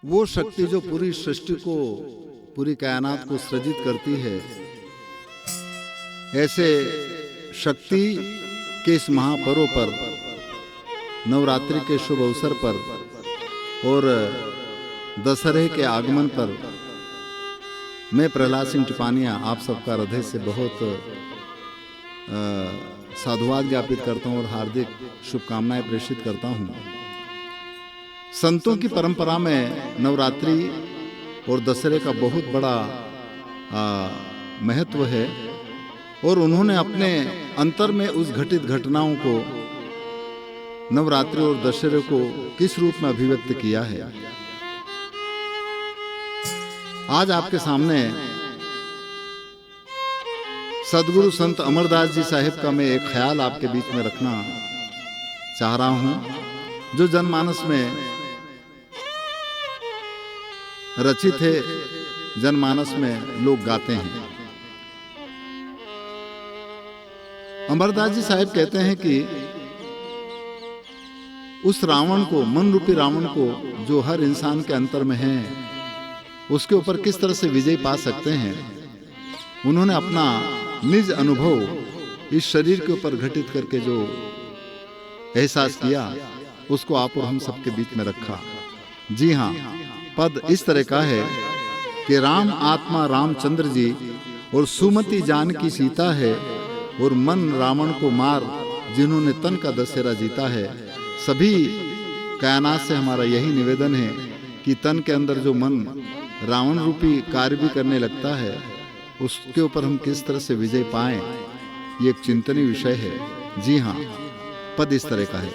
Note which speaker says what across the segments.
Speaker 1: वो शक्ति जो पूरी सृष्टि को, पूरी कायनात को सृजित करती है, ऐसे शक्ति के इस महापर्व पर, नवरात्रि के शुभ अवसर पर और दशहरे के आगमन पर मैं प्रहलाद सिंह टिपानिया आप सबका हृदय से बहुत साधुवाद ज्ञापित करता हूँ और हार्दिक शुभकामनाएं प्रेषित करता हूँ। संतों की परंपरा में नवरात्रि और दशहरे का बहुत बड़ा महत्व है और उन्होंने अपने अंतर में उस घटित घटनाओं को, नवरात्रि और दशहरे को किस रूप में अभिव्यक्त किया है। आज आपके सामने सदगुरु संत अमरदास जी साहिब का मैं एक ख्याल आपके बीच में रखना चाह रहा हूं, जो जनमानस में रचित है, जनमानस में लोग गाते हैं। अमरदास जी साहिब कहते हैं कि उस रावण को, मन रूपी रावण को, जो हर इंसान के अंतर में है, उसके ऊपर किस तरह से विजय पा सकते हैं। उन्होंने अपना निज अनुभव इस शरीर के ऊपर घटित करके जो एहसास किया, उसको आप और हम सबके बीच में रखा। जी हाँ, पद इस तरह का है कि राम आत्मा रामचंद्र जी और सुमति जानकी सीता है, और मन रावण को मार जिन्होंने तन का दशहरा जीता है। सभी कायनात से हमारा यही निवेदन है कि तन के अंदर जो मन रावण रूपी कार्य भी करने लगता है, उसके ऊपर हम किस तरह से विजय पाएं, ये एक चिंतनीय विषय है। जी हाँ, पद इस तरह का है।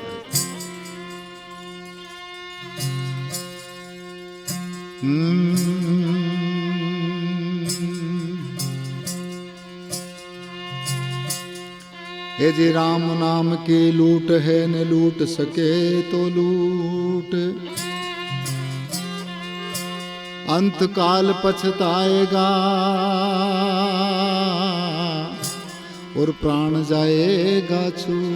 Speaker 1: हे जी राम नाम की लूट है, न लूट सके तो लूट, अंत काल पछताएगा और प्राण जाएगा छूट।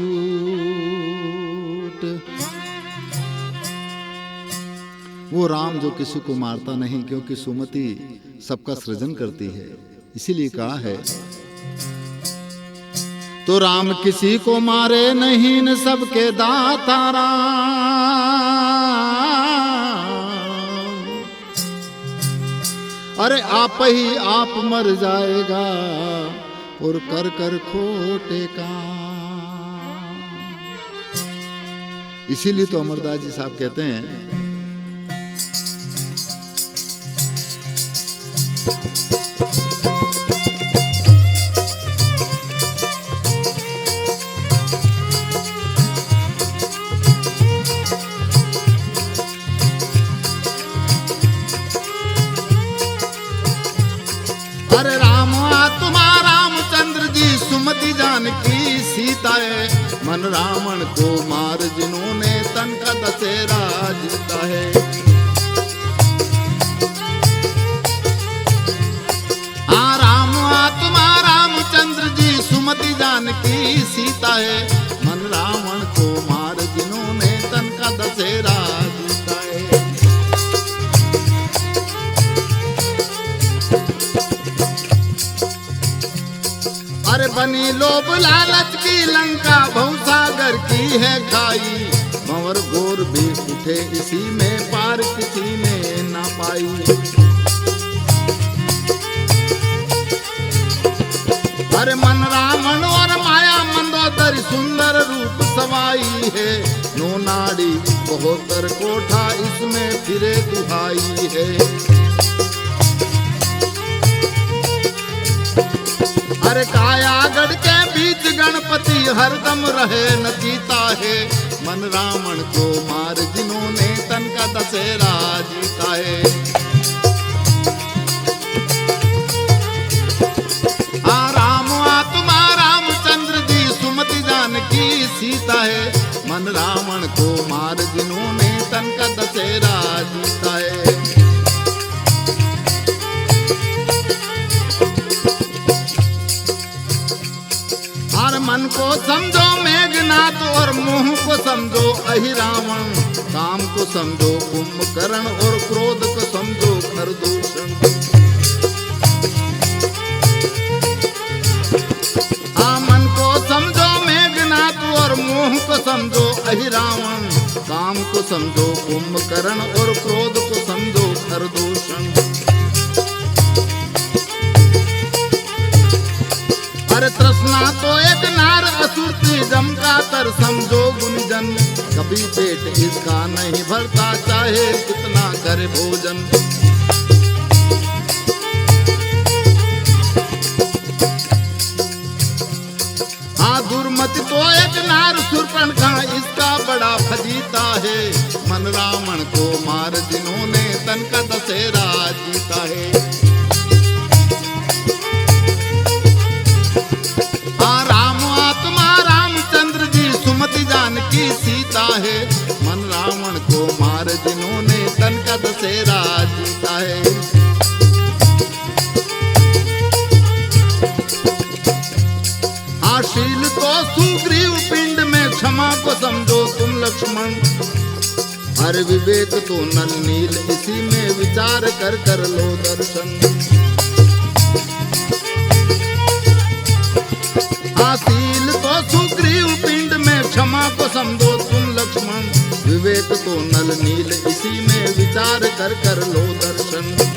Speaker 1: वो राम जो किसी को मारता नहीं, क्योंकि सुमति सबका सृजन करती है, इसीलिए कहा है तो राम किसी को मारे नहीं, न सबके दाता राम। अरे आप ही आप मर जाएगा और कर कर खोटे काम। इसीलिए तो अमरदास जी साहब कहते हैं, अरे राम आत्मा रामचंद्र जी सुमति जानकी सीता है, मन रावण को मार जिन्होंने तन का दशहरा जीता है। हाँ, राम आत्मा रामचंद्र जी सुमति जानकी सीता है, मन रावण को मार जिन्होंने तन का दशहरा जीता है। अरे बनी लोभ लालच की लंका, भवसागर की है खाई, भंवर घोर भी उठे इसी में, पार किसी ने ना पाई। अरे मन रावण और माया मंदोदरी, सुंदर रूप सवाई है, नो नाड़ी बहोत्तर कोठा, इसमें फिरे दुहाई है। अरे कायागढ़ के बीच गणपति हरदम रहे नचीता है, मन रावण को मार जिन्होंने तन का दशहरा जीता है। हाँ, राम आत्मा रामचंद्र जी सुमति जानकी सीता है, मन रावण को मार जिन्होंने तन का दशहरा जीता है। मन को को समझो मेघनाथ और मोह को समझो अहिरावण, काम को समझो कुंभकर्ण और क्रोध को समझो खरदूषण। मन को समझो मेघनाथ और मोह को समझो अहिरावण, काम को समझो कुंभकर्ण और क्रोध को समझो खरदूषण। अरे तृष्णा तो एक नार असुर थी, जम का तर समझो गुणजन, कभी पेट इसका नहीं भरता चाहे कितना करे भोजन। दुर्मति तो एक नार शूर्पणखा, इसका बड़ा फजीता है, मन रावण को मार जिन्होंने तन का दशहरा जीता है। राम आत्मा रामचंद्र जी सुमति जानकी सीता है, मन रावण को मार जिन्होंने तन का दशहरा जीता है। शील तो सुग्रीव पिंड में, क्षमा को समझो तुम लक्ष्मण, हर विवेक तो नल नील इसी में विचार कर कर लो दर्शन। शील तो सुग्रीव पिंड में, क्षमा को समझो तुम लक्ष्मण, विवेक तो नल नील इसी में विचार कर कर लो दर्शन।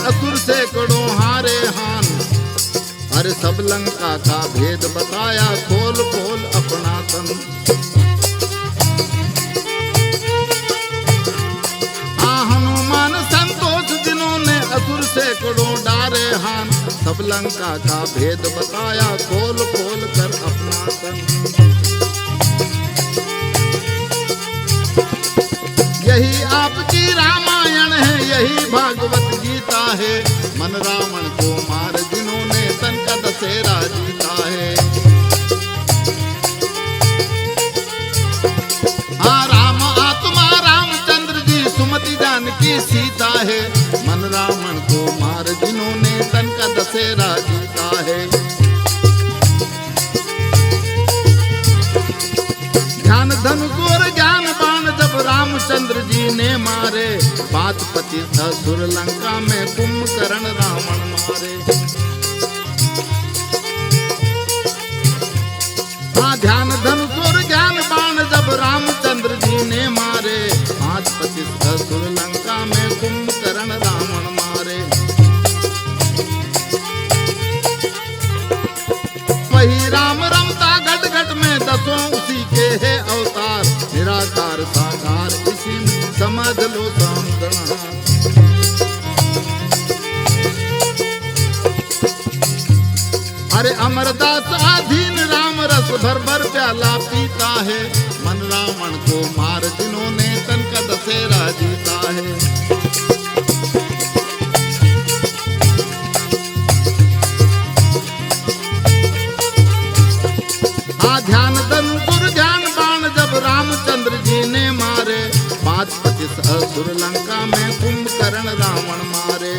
Speaker 1: असुर सैकड़ों हारे हान, अरे सब लंका का भेद बताया खोल खोल अपना तन। हनुमान संतोष जिन्होंने असुर सैकड़ों डारे हान, सब लंका का भेद बताया खोल खोल कर अपना तन। यही आपकी रामायण है, यही भागवत गीता है, मन रावण को मार जिन्होंने तन का दशहरा जीता है। राम आत्मा रामचंद्र जी सुमति जानकी सीता है, मन रावण को मार जिन्होंने तन का दशहरा जीता है। ध्यान धनुष और ज्ञान बाण जब रामचंद्र जी ने मारे, 525 असुर लंका में कुंभकर्ण रावण मारे। ध्यान धनुष और ज्ञान बाण जब रामचंद्र जी ने मारे, 525 असुर लंका में कुंभकर्ण रावण मारे। वही राम रमता घट घट में, दसों उसी के है अवतार, निराकार साकार इसी में समझ लो समझना। अरे अमरदास अधीन राम रस भर भर प्याला पीता है, मन रावण को मार जिन्होंने तन का दशहरा जीता है। ध्यान धनुष ज्ञान बाण जब रामचंद्र जी ने मारे, 525 असुर लंका में कुंभकर्ण रावण मारे।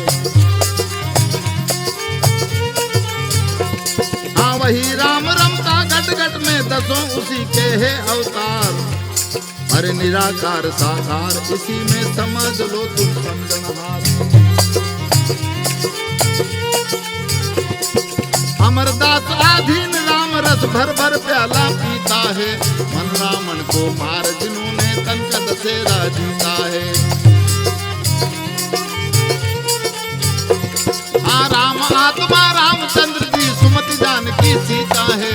Speaker 1: वही राम रमता घट घट में, दसों उसी के है अवतार, अरे निराकार साकार इसी में समझ लो तुम समझनहार। अमरदास आधीन राम रस भर भर प्याला पीता है, मन रावण को मार जिन्होंने तन का दशहरा जीता है। राम आत्मा रामचंद्र जी सुमति जानकी सीता है,